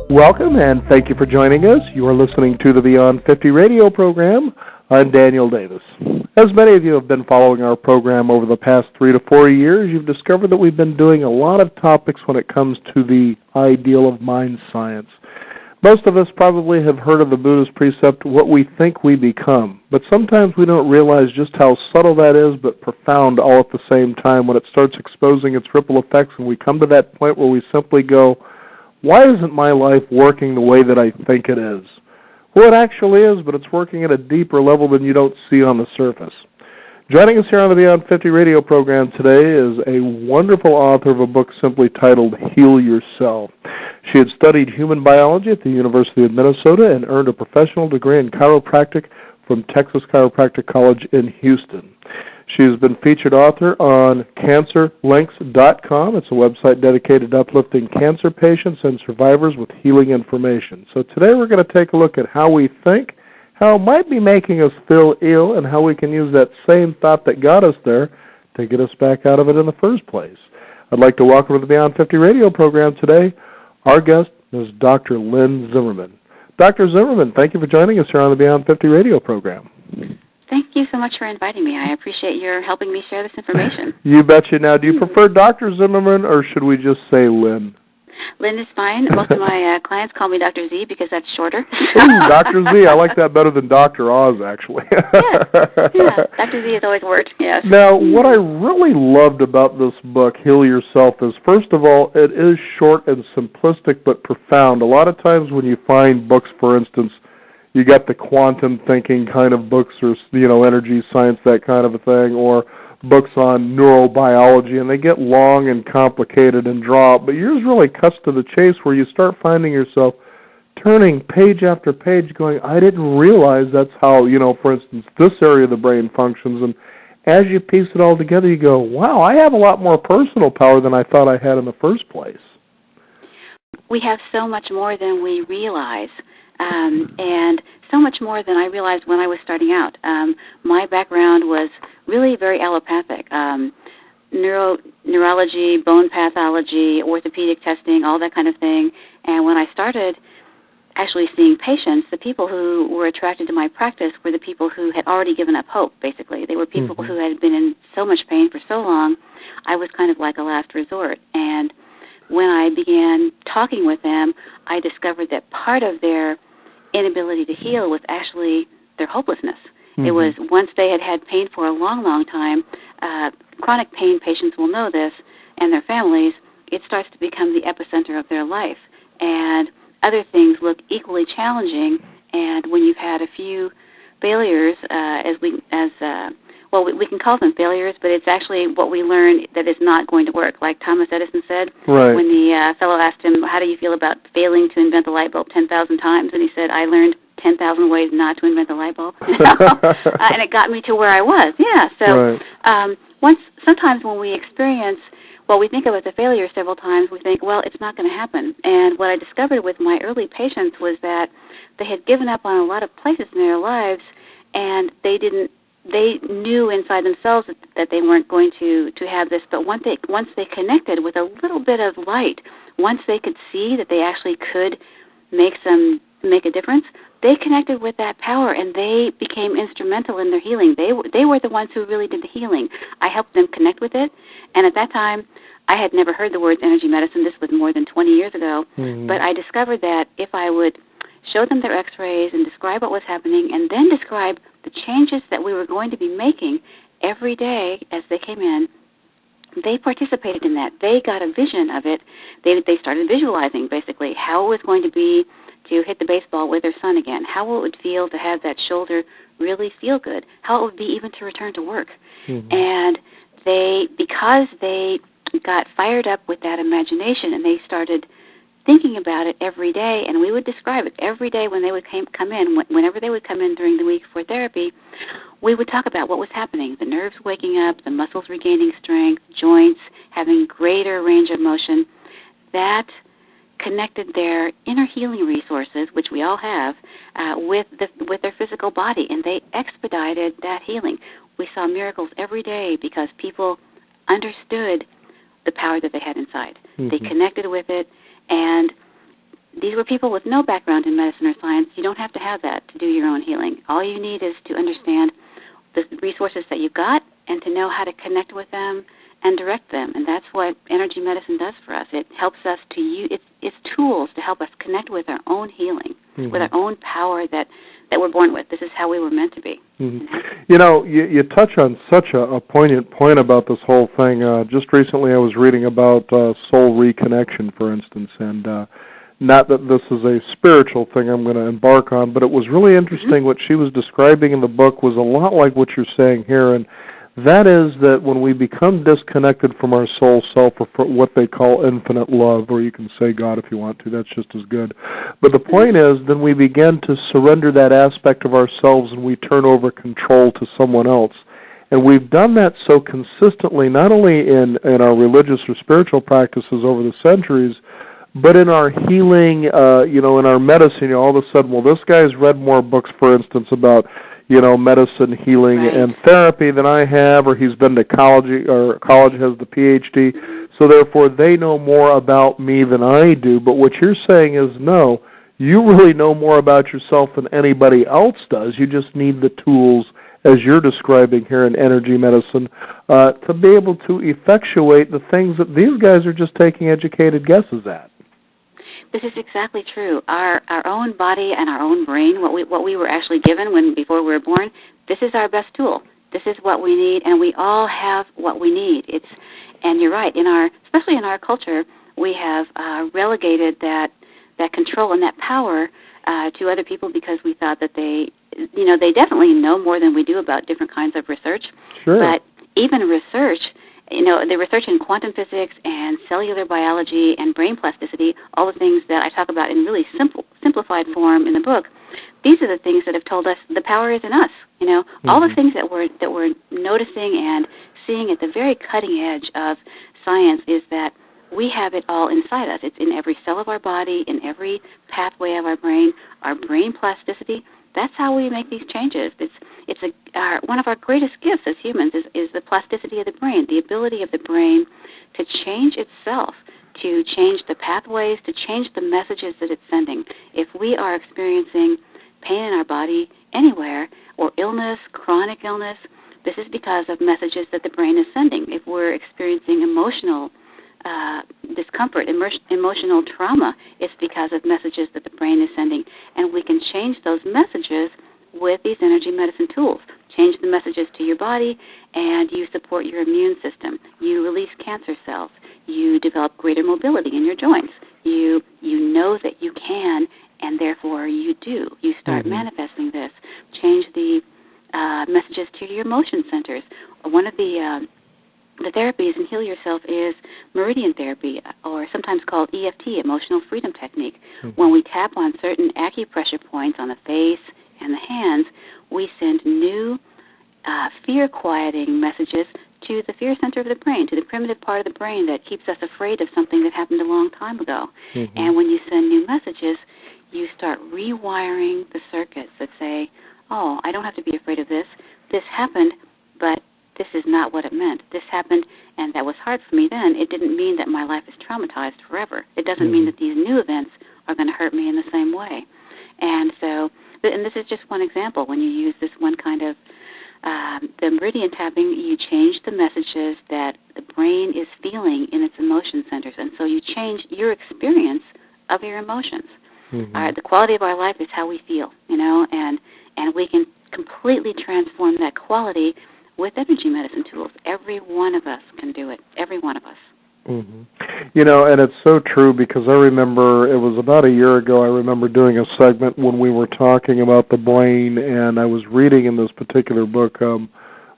Welcome, and thank you for joining us. You are listening to the Beyond 50 radio program. I'm Daniel Davis. As many of you have been following our program over the past 3 to 4 years, you've discovered that we've been doing a lot of topics when it comes to the ideal of mind science. Most of us probably have heard of the Buddhist precept, what we think we become, but sometimes we don't realize just how subtle that is, but profound all at the same time when it starts exposing its ripple effects, and we come to that point where we simply go, why isn't my life working the way that I think it is? Well, it actually is, but it's working at a deeper level than you don't see on the surface. Joining us here on the Beyond 50 radio program today is a wonderful author of a book simply titled Heal Yourself. She had studied human biology at the University of Minnesota and earned a professional degree in chiropractic from Texas Chiropractic College in Houston. She has been featured author on CancerLinks.com. It's a website dedicated to uplifting cancer patients and survivors with healing information. So today we're going to take a look at how we think, how it might be making us feel ill, and how we can use that same thought that got us there to get us back out of it in the first place. I'd like to welcome to the Beyond 50 radio program today our guest is Dr. Lynne Zimmerman. Dr. Zimmerman, thank you for joining us here on the Beyond 50 radio program. Thank you so much for inviting me. I appreciate your helping me share this information. You betcha. Now, do you prefer Dr. Zimmerman, or should we just say Lynne? Lynne is fine. Most of my clients call me Dr. Z because that's shorter. Ooh, Dr. Z. I like that better than Dr. Oz, actually. yeah. Dr. Z has always worked, yes. Now, what I really loved about this book, Heal Yourself, is, first of all, it is short and simplistic but profound. A lot of times when you find books, for instance, you got the quantum thinking kind of books or, energy science, that kind of a thing, or books on neurobiology, and they get long and complicated and draw out. But yours really cuts to the chase where you start finding yourself turning page after page going, I didn't realize that's how, for instance, this area of the brain functions. And as you piece it all together, you go, wow, I have a lot more personal power than I thought I had in the first place. We have so much more than we realize. And so much more than I realized when I was starting out. My background was really very allopathic. Neurology, bone pathology, orthopedic testing, all that kind of thing. And when I started actually seeing patients, the people who were attracted to my practice were the people who had already given up hope, basically. They were people who had been in so much pain for so long, I was kind of like a last resort. And when I began talking with them, I discovered that part of their inability to heal was actually their hopelessness. It was once they had had pain for a long, long time, chronic pain patients will know this, and their families, it starts to become the epicenter of their life. And other things look equally challenging, and when you've had a few failures, we can call them failures, but it's actually what we learn that is not going to work. Like Thomas Edison said, when the fellow asked him, how do you feel about failing to invent the light bulb 10,000 times? And he said, I learned 10,000 ways not to invent the light bulb. And it got me to where I was. Yeah. So sometimes when we experience what we think of as a failure several times, we think, well, it's not going to happen. And what I discovered with my early patients was that they had given up on a lot of places in their lives, and they knew inside themselves that they weren't going to have this, but once they connected with a little bit of light, once they could see that they actually could make a difference, they connected with that power, and they became instrumental in their healing. They were the ones who really did the healing. I helped them connect with it, and at that time, I had never heard the words energy medicine. This was more than 20 years ago, but I discovered that if I would show them their x-rays and describe what was happening, and then describe the changes that we were going to be making every day as they came in, they participated in that. They got a vision of it. They started visualizing, basically, how it was going to be to hit the baseball with their son again, how it would feel to have that shoulder really feel good, how it would be even to return to work. And because they got fired up with that imagination and they started thinking about it every day, and we would describe it every day when they would come in, whenever they would come in during the week for therapy, we would talk about what was happening, the nerves waking up, the muscles regaining strength, joints having greater range of motion. That connected their inner healing resources, which we all have, with their physical body, and they expedited that healing. We saw miracles every day because people understood the power that they had inside. They connected with it, and these were people with no background in medicine or science. You don't have to have that to do your own healing. All you need is to understand the resources that you've got and to know how to connect with them and direct them. And that's what energy medicine does for us. It helps us to use it's tools to help us connect with our own healing, with our own power that we're born with. This is how we were meant to be. You know, you touch on such a poignant point about this whole thing. Just recently I was reading about soul reconnection, for instance, and not that this is a spiritual thing I'm going to embark on, but it was really interesting. What she was describing in the book was a lot like what you're saying here, and that is that when we become disconnected from our soul self, or for what they call infinite love, or you can say God if you want to, that's just as good. But the point is, then we begin to surrender that aspect of ourselves and we turn over control to someone else. And we've done that so consistently, not only in our religious or spiritual practices over the centuries, but in our healing, in our medicine. All of a sudden, well, this guy's read more books, for instance, about medicine, healing, and therapy than I have, or he's been to college, has the PhD, so therefore they know more about me than I do. But what you're saying is, no, you really know more about yourself than anybody else does. You just need the tools, as you're describing here in energy medicine, to be able to effectuate the things that these guys are just taking educated guesses at. This is exactly true. Our own body and our own brain, what we were actually given before we were born, this is our best tool. This is what we need, and we all have what we need. And you're right. Especially in our culture, we have relegated that control and that power to other people because we thought that they definitely know more than we do about different kinds of research. Sure. But even research. The research in quantum physics and cellular biology and brain plasticity, all the things that I talk about in really simplified form in the book, these are the things that have told us the power is in us. All the things that we're noticing and seeing at the very cutting edge of science is that we have it all inside us. It's in every cell of our body, in every pathway of our brain plasticity. That's how we make these changes. It's one of our greatest gifts as humans is the plasticity of the brain, the ability of the brain to change itself, to change the pathways, to change the messages that it's sending. If we are experiencing pain in our body anywhere, or illness, chronic illness, this is because of messages that the brain is sending. If we're experiencing emotional discomfort, emotional trauma, it's because of messages that the brain is sending. And we can change those messages with these energy medicine tools. Change the messages to your body, and you support your immune system. You release cancer cells. You develop greater mobility in your joints. You know that you can, and therefore you do. You start manifesting this. Change the messages to your emotion centers. One of the therapies in Heal Yourself is meridian therapy, or sometimes called EFT, Emotional Freedom Technique. When we tap on certain acupressure points on the face and the hands, we send new fear-quieting messages to the fear center of the brain, to the primitive part of the brain that keeps us afraid of something that happened a long time ago. And when you send new messages, you start rewiring the circuits that say, oh, I don't have to be afraid of this. This happened, but this is not what it meant. This happened, and that was hard for me then. It didn't mean that my life is traumatized forever. It doesn't mean that these new events are going to hurt me in the same way. And so, and this is just one example. When you use this one kind of the meridian tapping, you change the messages that the brain is feeling in its emotion centers, and so you change your experience of your emotions. The quality of our life is how we feel, and we can completely transform that quality with energy medicine tools. Every one of us can do it. Every one of us. And it's so true, because I remember it was about a year ago, I remember doing a segment when we were talking about the brain, and I was reading in this particular book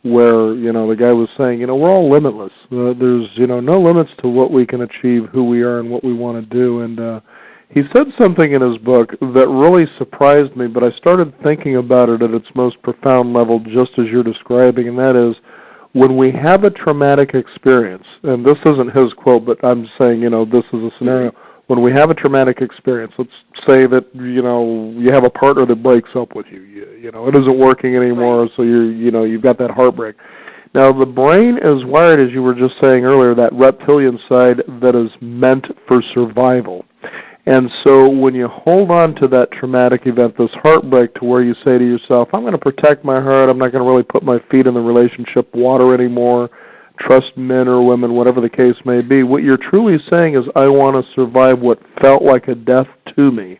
where, the guy was saying, we're all limitless. There's, no limits to what we can achieve, who we are, and what we want to do. And he said something in his book that really surprised me, but I started thinking about it at its most profound level, just as you're describing, and that is, when we have a traumatic experience, and this isn't his quote, but I'm saying, this is a scenario, when we have a traumatic experience, let's say that, you have a partner that breaks up with you, it isn't working anymore, so you've got that heartbreak. Now, the brain is wired, as you were just saying earlier, that reptilian side that is meant for survival. And so when you hold on to that traumatic event, this heartbreak, to where you say to yourself, I'm going to protect my heart, I'm not going to really put my feet in the relationship water anymore, trust men or women, whatever the case may be, what you're truly saying is, I want to survive what felt like a death to me.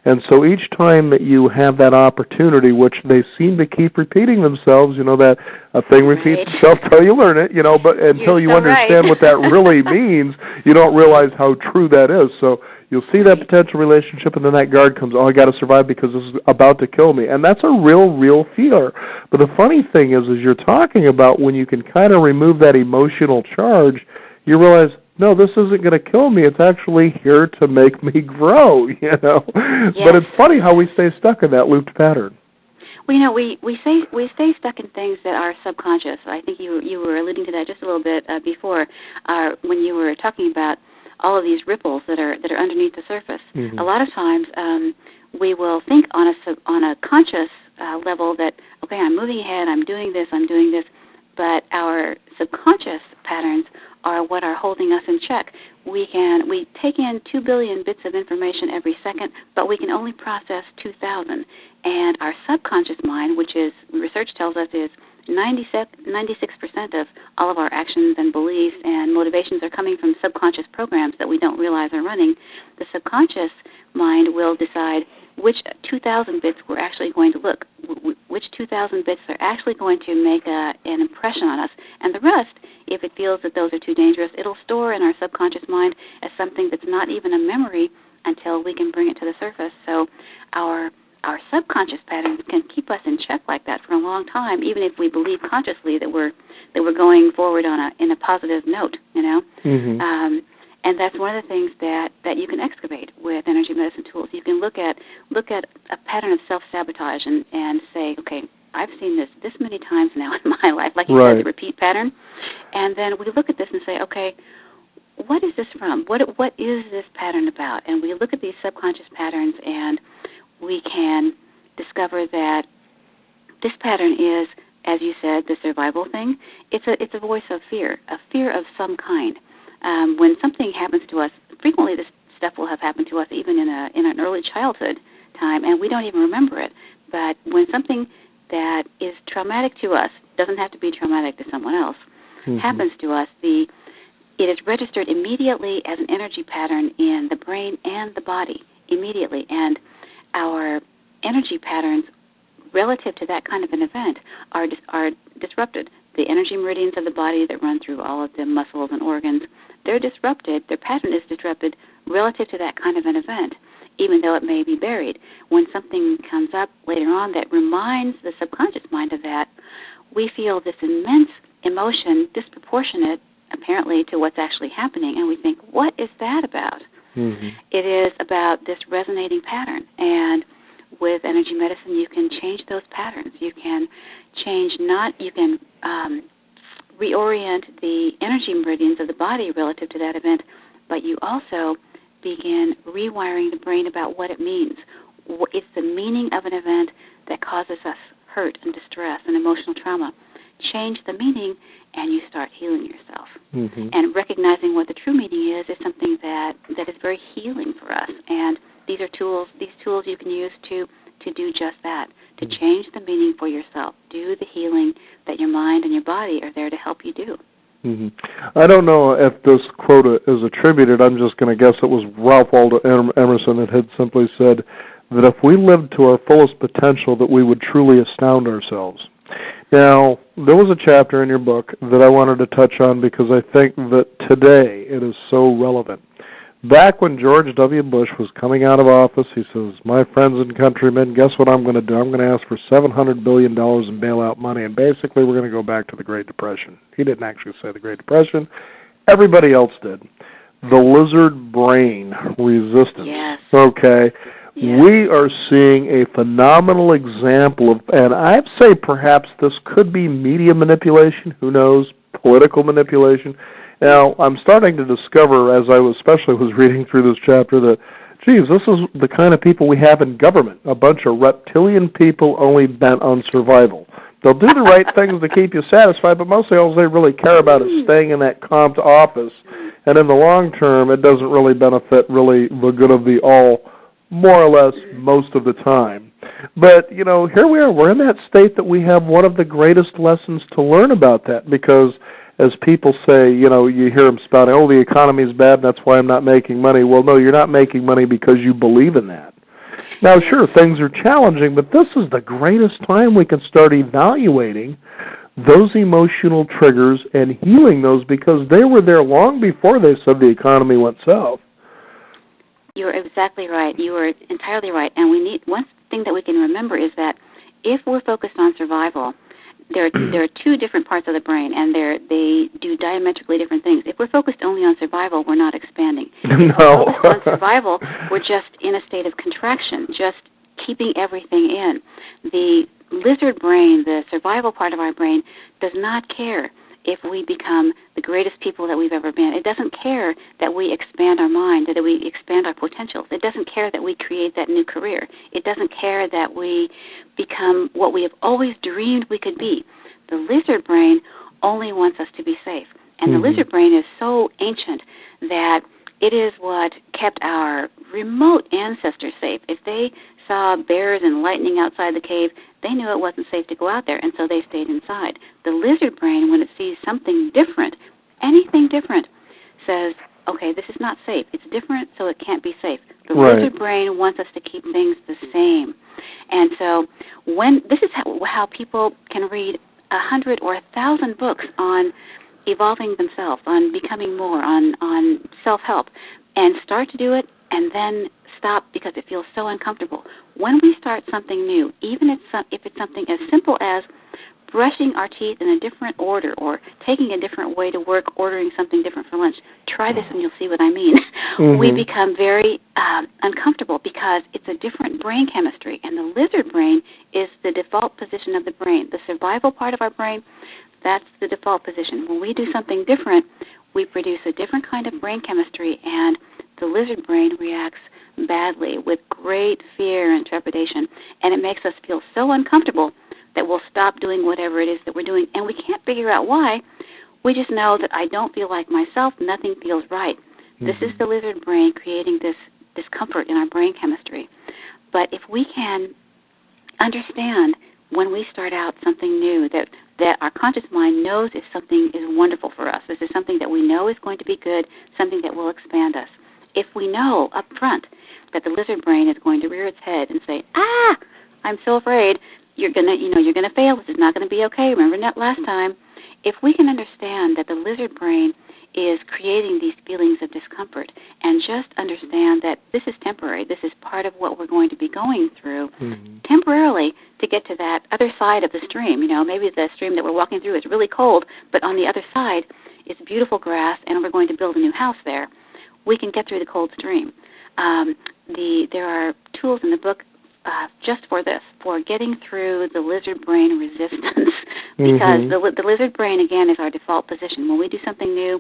And so each time that you have that opportunity, which they seem to keep repeating themselves, that a thing repeats itself till you learn it, but until you understand what that really means, you don't realize how true that is. So you'll see that potential relationship, and then that guard comes, I got to survive because this is about to kill me. And that's a real fear. But the funny thing is you're talking about when you can kind of remove that emotional charge, you realize, no, this isn't going to kill me. It's actually here to make me grow, Yes. But it's funny how we stay stuck in that looped pattern. Well, we stay stuck in things that are subconscious. I think you were alluding to that just a little bit before when you were talking about all of these ripples that are underneath the surface. Mm-hmm. A lot of times we will think on a conscious level that, okay, I'm moving ahead, I'm doing this, but our subconscious patterns are what are holding us in check. We take in 2 billion bits of information every second, but we can only process 2,000. And our subconscious mind, which is, research tells us, is 96% of all of our actions and beliefs and motivations are coming from subconscious programs that we don't realize are running. The subconscious mind will decide which 2,000 bits we're actually going to look, which 2,000 bits are actually going to make an impression on us. And the rest, if it feels that those are too dangerous, it'll store in our subconscious mind as something that's not even a memory until we can bring it to the surface. So our subconscious patterns can keep us in check like that for a long time, even if we believe consciously that we're going forward in a positive note, Mm-hmm. And that's one of the things that you can excavate with energy medicine tools. You can look at a pattern of self-sabotage and say, okay, I've seen this many times now in my life, like you said, the repeat pattern. And then we look at this and say, okay, what is this from? What is this pattern about? And we look at these subconscious patterns, and we can discover that this pattern is, as you said, the survival thing. It's a voice of fear of some kind. When something happens to us, frequently this stuff will have happened to us even in an early childhood time, and we don't even remember it. But when something that is traumatic to us, doesn't have to be traumatic to someone else, mm-hmm. happens to us, it is registered immediately as an energy pattern in the brain and the body, immediately. And our energy patterns relative to that kind of an event are disrupted. The energy meridians of the body that run through all of the muscles and organs, they're disrupted. Their pattern is disrupted relative to that kind of an event, even though it may be buried. When something comes up later on that reminds the subconscious mind of that, we feel this immense emotion disproportionate, apparently, to what's actually happening, and we think, what is that about? Mm-hmm. It is about this resonating pattern, and with energy medicine, you can change those patterns. You can reorient the energy meridians of the body relative to that event, but you also begin rewiring the brain about what it means. It's the meaning of an event that causes us hurt and distress and emotional trauma. Change the meaning, and you start healing yourself. Mm-hmm. And recognizing what the true meaning is something that is very healing for us. And these tools you can use to do just that, to change the meaning for yourself. Do the healing that your mind and your body are there to help you do. Mm-hmm. I don't know if this quote is attributed. I'm just going to guess it was Ralph Waldo Emerson that had simply said that if we lived to our fullest potential, that we would truly astound ourselves. Now, there was a chapter in your book that I wanted to touch on because I think that today it is so relevant. Back when George W. Bush was coming out of office, he says, my friends and countrymen, guess what I'm going to do? I'm going to ask for $700 billion in bailout money, and basically we're going to go back to the Great Depression. He didn't actually say the Great Depression. Everybody else did. The lizard brain resistance. Yes. Okay. Yes. We are seeing a phenomenal example of, and I'd say perhaps this could be media manipulation, who knows, political manipulation. Now, I'm starting to discover, as I especially was reading through this chapter, that, geez, this is the kind of people we have in government, a bunch of reptilian people only bent on survival. They'll do the right things to keep you satisfied, but mostly all they really care about is staying in that comped office. And in the long term, it doesn't really benefit really the good of the all, more or less, most of the time. But, you know, here we are. We're in that state that we have one of the greatest lessons to learn about that because as people say, you know, you hear them spouting, oh, the economy's bad, and that's why I'm not making money. Well, no, you're not making money because you believe in that. Now, sure, things are challenging, but this is the greatest time we can start evaluating those emotional triggers and healing those because they were there long before they said the economy went south. You're exactly right. You are entirely right. And we need one thing that we can remember is that if we're focused on survival, there are two different parts of the brain, and they do diametrically different things. If we're focused only on survival, we're not expanding. If we're focused on survival, we're just in a state of contraction, just keeping everything in. The lizard brain, the survival part of our brain, does not care if we become the greatest people that we've ever been. It doesn't care that we expand our mind, that we expand our potentials. It doesn't care that we create that new career. It doesn't care that we become what we have always dreamed we could be. The lizard brain only wants us to be safe. And the lizard brain is so ancient that it is what kept our remote ancestors safe. If they saw bears and lightning outside the cave, they knew it wasn't safe to go out there, and so they stayed inside. The lizard brain, when it sees something different, anything different, says, okay, this is not safe. It's different, so it can't be safe. The lizard brain wants us to keep things the same. And so this is how people can read 100 or 1,000 books on evolving themselves, on becoming more, on self-help, and start to do it and then stop because it feels so uncomfortable. When we start something new, even if it's something as simple as brushing our teeth in a different order or taking a different way to work, ordering something different for lunch, try this and you'll see what I mean. We become very uncomfortable because it's a different brain chemistry, and the lizard brain is the default position of the brain. The survival part of our brain, that's the default position. When we do something different, we produce a different kind of brain chemistry, and the lizard brain reacts badly with great fear and trepidation, and it makes us feel so uncomfortable that we'll stop doing whatever it is that we're doing, and we can't figure out why. We just know that I don't feel like myself, nothing feels right. This is the lizard brain creating this discomfort in our brain chemistry. But if we can understand when we start out something new that our conscious mind knows if something is wonderful for us, this is something that we know is going to be good, something that will expand us. If we know up front that the lizard brain is going to rear its head and say, I'm so afraid, you're gonna fail, this is not gonna be okay, remember that last time. If we can understand that the lizard brain is creating these feelings of discomfort and just understand that this is temporary, this is part of what we're going to be going through temporarily to get to that other side of the stream. You know, maybe the stream that we're walking through is really cold, but on the other side is beautiful grass and we're going to build a new house there. We can get through the cold stream. There are tools in the book just for this, for getting through the lizard brain resistance, because the lizard brain, again, is our default position. When we do something new,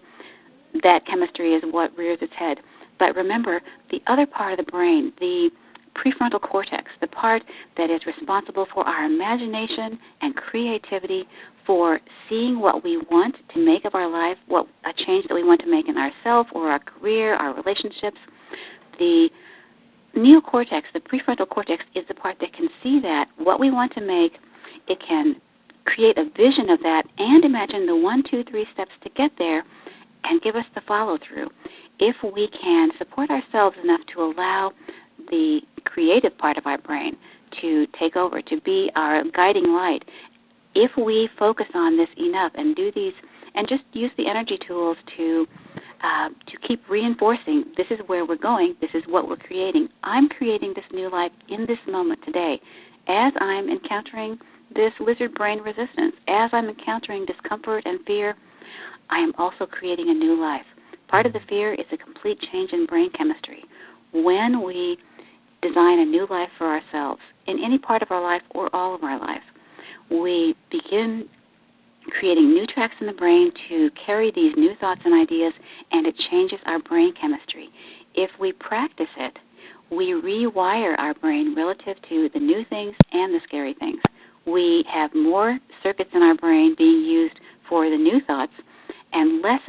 that chemistry is what rears its head. But remember, the other part of the brain, the prefrontal cortex, the part that is responsible for our imagination and creativity, for seeing what we want to make of our life, what a change that we want to make in ourselves or our career, our relationships, the neocortex, the prefrontal cortex, is the part that can see that, what we want to make. It can create a vision of that and imagine the 1, 2, 3 steps to get there and give us the follow-through. If we can support ourselves enough to allow the creative part of our brain to take over, to be our guiding light, if we focus on this enough and do these and just use the energy tools to keep reinforcing, this is where we're going, this is what we're creating. I'm creating this new life in this moment today. As I'm encountering this lizard brain resistance, as I'm encountering discomfort and fear, I am also creating a new life. Part of the fear is a complete change in brain chemistry. When we design a new life for ourselves, in any part of our life or all of our life, we begin creating new tracks in the brain to carry these new thoughts and ideas, and it changes our brain chemistry. If we practice it, we rewire our brain relative to the new things and the scary things. we have more circuits in our brain being used for the new thoughts and less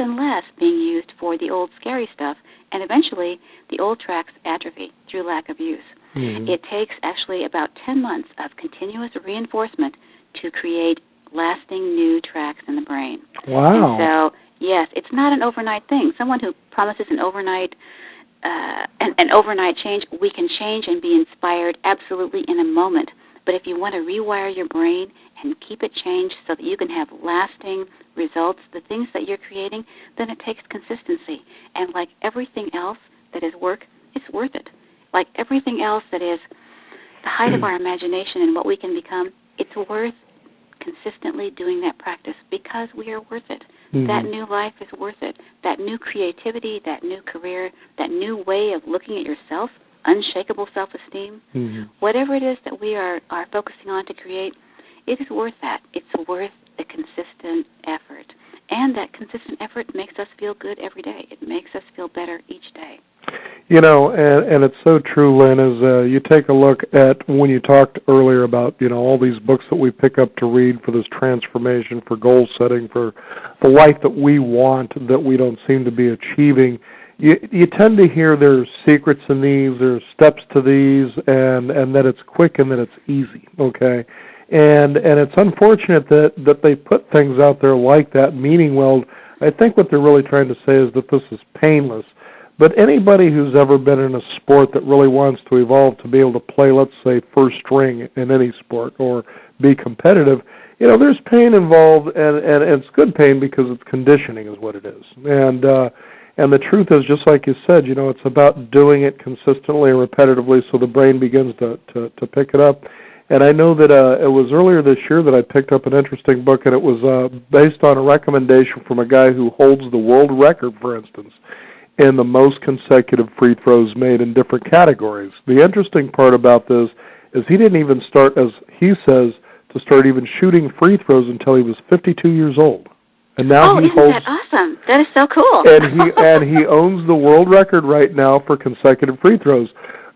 being used for the old scary stuff, and eventually the old tracks atrophy through lack of use. Mm-hmm. It takes actually about 10 months of continuous reinforcement to create lasting new tracks in the brain. Wow. And so, yes, it's not an overnight thing. Someone who promises an overnight change, we can change and be inspired absolutely in a moment. But if you want to rewire your brain and keep it changed so that you can have lasting results, the things that you're creating, then it takes consistency. And like everything else that is work, it's worth it. Like everything else that is the height of our imagination and what we can become, it's worth consistently doing that practice because we are worth it. Mm-hmm. That new life is worth it. That new creativity, that new career, that new way of looking at yourself, unshakable self-esteem, mm-hmm. whatever it is that we are focusing on to create, it is worth that. It's worth the consistent effort. And that consistent effort makes us feel good every day. It makes us feel better each day. You know, and it's so true, Lynn, as you take a look at when you talked earlier about, you know, all these books that we pick up to read for this transformation, for goal setting, for the life that we want that we don't seem to be achieving. You tend to hear there's secrets in these, there's steps to these, and that it's quick and that it's easy, okay? And it's unfortunate that they put things out there like that, meaning well. I think what they're really trying to say is that this is painless. But anybody who's ever been in a sport that really wants to evolve to be able to play, let's say, first string in any sport or be competitive, you know, there's pain involved, and it's good pain because it's conditioning is what it is. And the truth is, just like you said, you know, it's about doing it consistently and repetitively so the brain begins to pick it up. And I know that it was earlier this year that I picked up an interesting book, and it was based on a recommendation from a guy who holds the world record, for instance, in the most consecutive free throws made in different categories. The interesting part about this is he didn't even start, as he says, to start even shooting free throws until he was 52 years old. And now he holds, that awesome? That is so cool. and he owns the world record right now for consecutive free throws.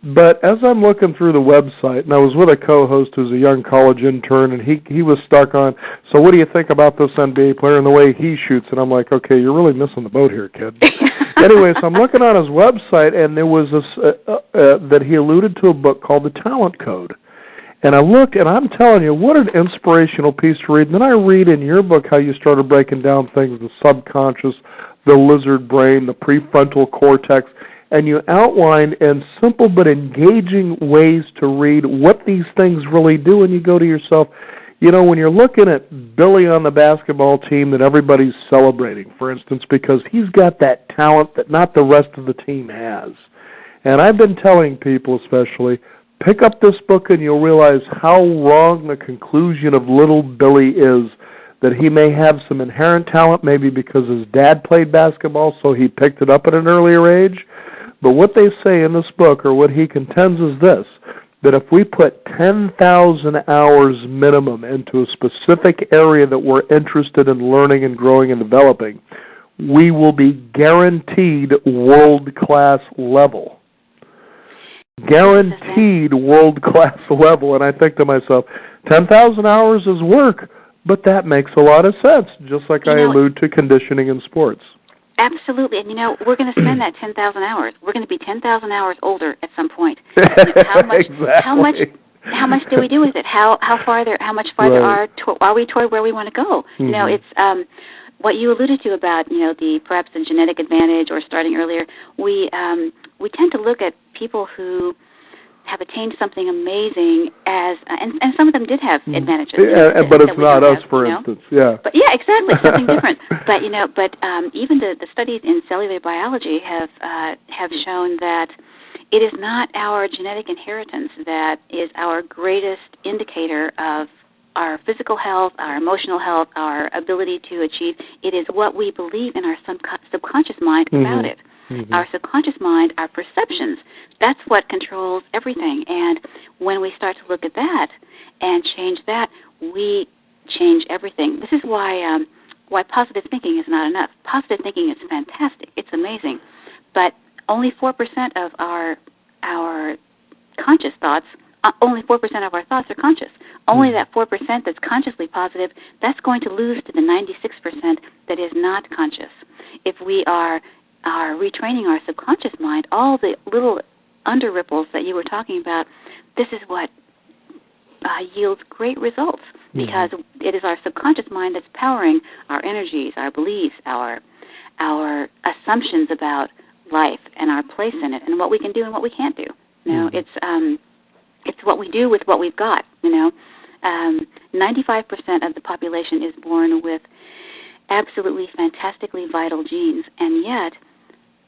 But as I'm looking through the website, and I was with a co-host who's a young college intern, and he was stuck on, so what do you think about this NBA player and the way he shoots? And I'm like, okay, you're really missing the boat here, kid. Anyway, so I'm looking on his website, and there was this that he alluded to a book called The Talent Code. And I looked, and I'm telling you, what an inspirational piece to read. And then I read in your book how you started breaking down things, the subconscious, the lizard brain, the prefrontal cortex, and you outline in simple but engaging ways to read what these things really do, and you go to yourself, you know, when you're looking at Billy on the basketball team that everybody's celebrating, for instance, because he's got that talent that not the rest of the team has. And I've been telling people especially, pick up this book and you'll realize how wrong the conclusion of little Billy is, that he may have some inherent talent, maybe because his dad played basketball, so he picked it up at an earlier age. But what they say in this book, or what he contends, is this, that if we put 10,000 hours minimum into a specific area that we're interested in learning and growing and developing, we will be guaranteed world-class level. Guaranteed world-class level. And I think to myself, 10,000 hours is work, but that makes a lot of sense, just like I allude to conditioning in sports. Absolutely, and you know, we're going to spend that 10,000 hours. We're going to be 10,000 hours older at some point. Exactly. How much do we do with it? How much farther are we toward where we want to go? Mm-hmm. You know, it's what you alluded to about, you know, perhaps the genetic advantage or starting earlier. We tend to look at people who have attained something amazing and some of them did have advantages. Yeah, but it's not us, for instance. Yeah. But yeah, exactly, something different. But even the studies in cellular biology have shown that it is not our genetic inheritance that is our greatest indicator of our physical health, our emotional health, our ability to achieve. It is what we believe in our subconscious mind about it. Mm-hmm. Our subconscious mind, our perceptions, that's what controls everything. And when we start to look at that and change that, we change everything. This is why positive thinking is not enough. Positive thinking is fantastic. It's amazing. But only 4% of our conscious thoughts, only 4% of our thoughts are conscious. only that 4% that's consciously positive, that's going to lose to the 96% that is not conscious. If we are retraining our subconscious mind, all the little under ripples that you were talking about, this is what yields great results, because it is our subconscious mind that's powering our energies, our beliefs, our assumptions about life and our place in it, and what we can do and what we can't do. You know, it's what we do with what we've got. You know, 95% of the population is born with absolutely fantastically vital genes, and yet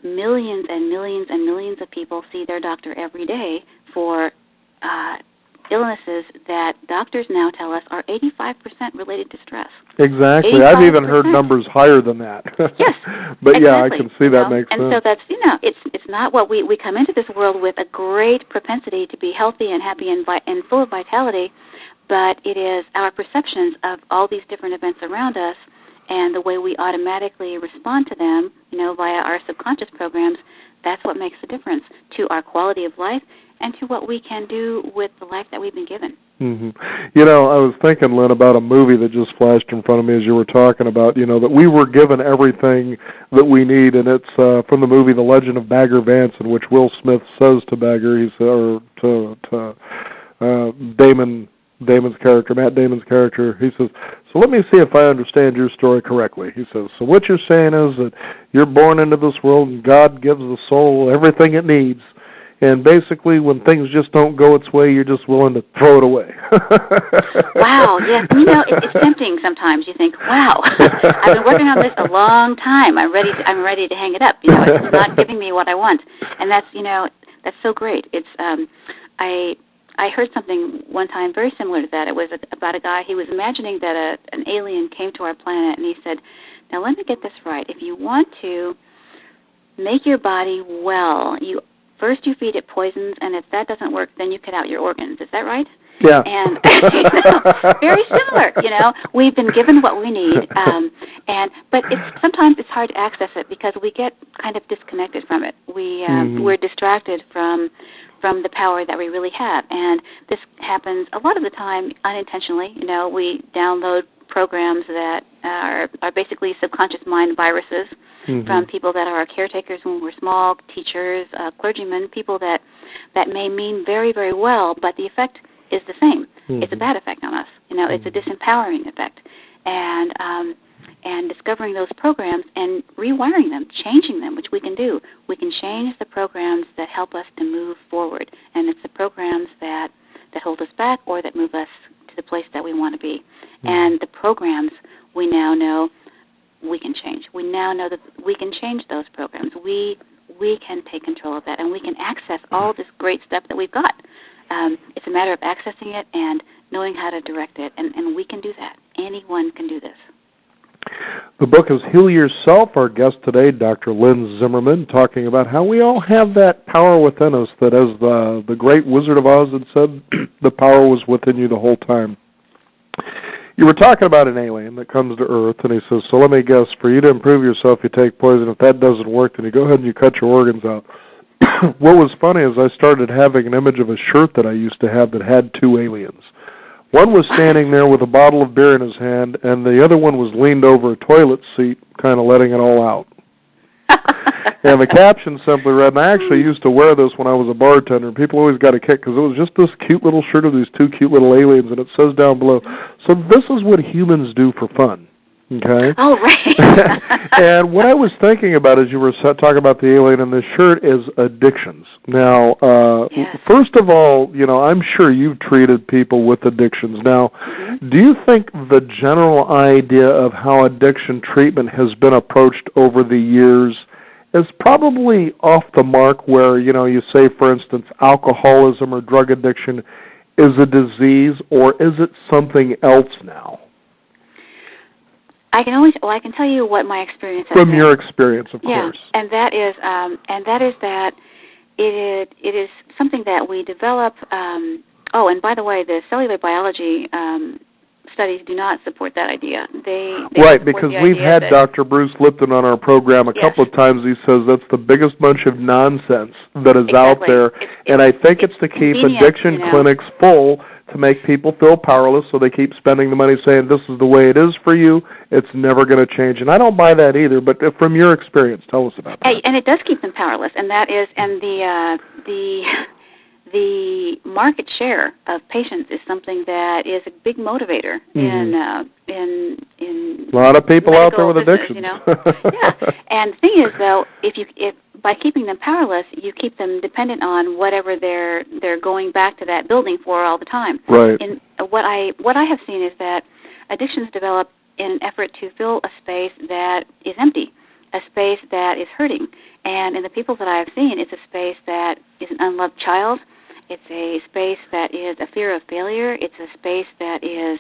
millions and millions and millions of people see their doctor every day for illnesses that doctors now tell us are 85% related to stress. Exactly. 85%. I've even heard numbers higher than that. Yes. But exactly. Yeah, I can see that makes sense. And so that's, it's not what we come into this world with a great propensity to be healthy and happy and full of vitality, but it is our perceptions of all these different events around us and the way we automatically respond to them, via our subconscious programs. That's what makes the difference to our quality of life and to what we can do with the life that we've been given. I was thinking, Lynn, about a movie that just flashed in front of me as you were talking about, that we were given everything that we need, and it's from the movie The Legend of Bagger Vance, in which Will Smith says to Bagger, Damon's character, Matt Damon's character, he says, "So let me see if I understand your story correctly." He says, "So what you're saying is that you're born into this world and God gives the soul everything it needs, and basically when things just don't go its way, you're just willing to throw it away." Wow, yes. It's tempting sometimes. You think, wow, I've been working on this a long time. I'm ready to hang it up. It's not giving me what I want. And that's so great. It's I heard something one time very similar to that. It was about a guy. He was imagining that an alien came to our planet, and he said, "Now let me get this right. If you want to make your body well, first you feed it poisons, and if that doesn't work, then you cut out your organs. Is that right?" Yeah. And very similar. We've been given what we need, but sometimes it's hard to access it because we get kind of disconnected from it. We're distracted from the power that we really have, and this happens a lot of the time unintentionally. We download programs that are basically subconscious mind viruses from people that are our caretakers when we're small, teachers, clergymen, people that may mean very, very well, but the effect is the same. It's a bad effect on us. It's a disempowering effect. And discovering those programs and rewiring them, changing them, which we can do. We can change the programs that help us to move forward, and it's the programs that hold us back or that move us to the place that we want to be. And the programs we now know we can change. We now know that we can change those programs. We can take control of that, and we can access all this great stuff that we've got. It's a matter of accessing it and knowing how to direct it, and we can do that. Anyone can do this. The book is Heal Yourself. Our guest today, Dr. Lynne Zimmerman, talking about how we all have that power within us that, as the great Wizard of Oz had said, the power was within you the whole time. You were talking about an alien that comes to Earth, and he says, "So let me guess, for you to improve yourself, you take poison. If that doesn't work, then you go ahead and you cut your organs out." What was funny is I started having an image of a shirt that I used to have that had two aliens. One was standing there with a bottle of beer in his hand, and the other one was leaned over a toilet seat, kind of letting it all out. And the caption simply read, and I actually used to wear this when I was a bartender, and people always got a kick because it was just this cute little shirt of these two cute little aliens, and it says down below, "So this is what humans do for fun." Okay? Oh, right. And what I was thinking about as you were talking about the alien in this shirt is addictions. Now, yes. First of all, I'm sure you've treated people with addictions. Now, do you think the general idea of how addiction treatment has been approached over the years is probably off the mark where, you say, for instance, alcoholism or drug addiction is a disease, or is it something else now? I can tell you what my experience has been. From your experience, of course. And that is that it is something that we develop. And by the way, the cellular biology studies do not support that idea. They right, because we've had Dr. Bruce Lipton on our program a couple of times. He says that's the biggest bunch of nonsense that is out there, and I think it's to keep addiction clinics full to make people feel powerless, so they keep spending the money saying, this is the way it is for you, it's never going to change. And I don't buy that either, but from your experience, tell us about that. And it does keep them powerless, and that is, and the market share of patients is something that is a big motivator in a lot of people out there with addictions. Yeah, and the thing is, though, if by keeping them powerless, you keep them dependent on whatever they're going back to that building for all the time. Right. And what I have seen is that addictions develop in an effort to fill a space that is empty, a space that is hurting. And in the people that I have seen, it's a space that is an unloved child. It's a space that is a fear of failure. It's a space that is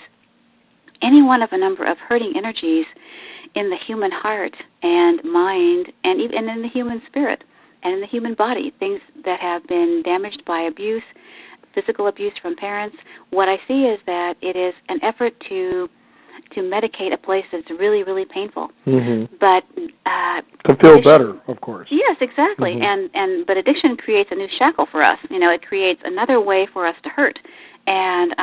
any one of a number of hurting energies in the human heart and mind and even in the human spirit and in the human body, things that have been damaged by abuse, physical abuse from parents. What I see is that it is an effort to medicate a place that's really, really painful. But to feel better, of course. Yes, exactly. But addiction creates a new shackle for us. It creates another way for us to hurt. And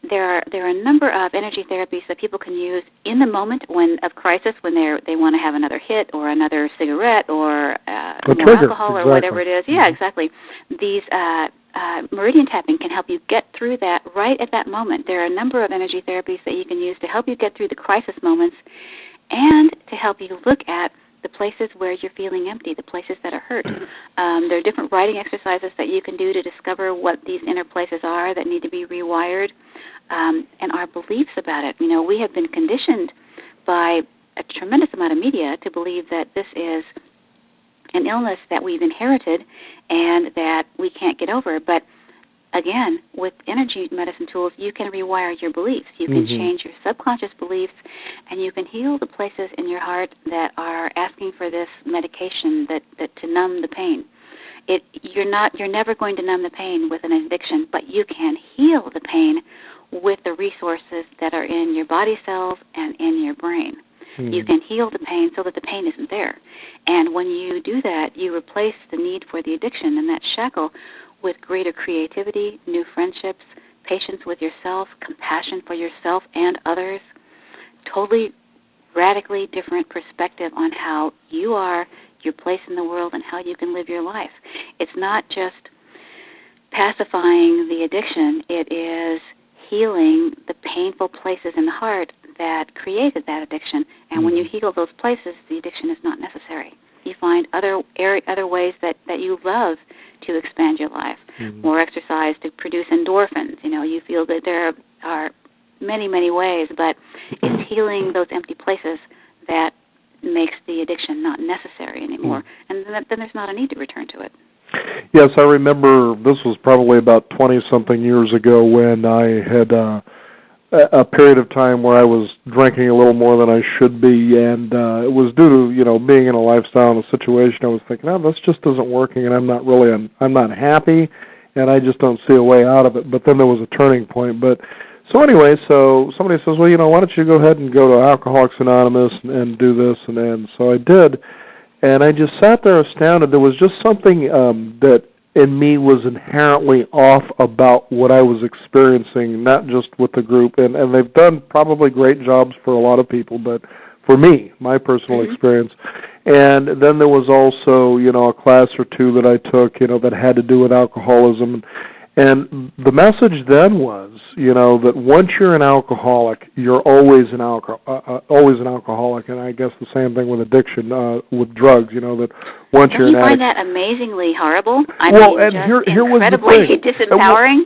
there are a number of energy therapies that people can use in the moment of crisis, when they want to have another hit or another cigarette or more alcohol or whatever it is. Yeah, exactly. These meridian tapping can help you get through that right at that moment. There are a number of energy therapies that you can use to help you get through the crisis moments and to help you look at the places where you're feeling empty, the places that are hurt. There are different writing exercises that you can do to discover what these inner places are that need to be rewired, and our beliefs about it. We have been conditioned by a tremendous amount of media to believe that this is an illness that we've inherited and that we can't get over. But again, with energy medicine tools, you can rewire your beliefs. You can change your subconscious beliefs, and you can heal the places in your heart that are asking for this medication that to numb the pain. You're never going to numb the pain with an addiction, but you can heal the pain with the resources that are in your body cells and in your brain. You can heal the pain so that the pain isn't there. And when you do that, you replace the need for the addiction and that shackle with greater creativity, new friendships, patience with yourself, compassion for yourself and others, totally radically different perspective on how you are, your place in the world, and how you can live your life. It's not just pacifying the addiction. It is healing the painful places in the heart that created that addiction. And when you heal those places, the addiction is not necessary. You find other ways that you love to expand your life. More exercise to produce endorphins. You feel that there are many, many ways, but it's healing those empty places that makes the addiction not necessary anymore. And then there's not a need to return to it. Yes, I remember this was probably about 20-something years ago when I had a period of time where I was drinking a little more than I should be, and it was due to, being in a lifestyle and a situation. I was thinking, this just isn't working, and I'm not happy, and I just don't see a way out of it. But then there was a turning point. So anyway, so somebody says, well, why don't you go ahead and go to Alcoholics Anonymous and do this, and so I did. And I just sat there astounded. There was just something that in me was inherently off about what I was experiencing, not just with the group. And they've done probably great jobs for a lot of people, but for me, my personal experience. And then there was also, a class or two that I took, that had to do with alcoholism. And the message then was, that once you're an alcoholic, you're always an alcoholic. And I guess the same thing with addiction, with drugs. That once you're an addict. Find that amazingly horrible? Here was the thing. Disempowering.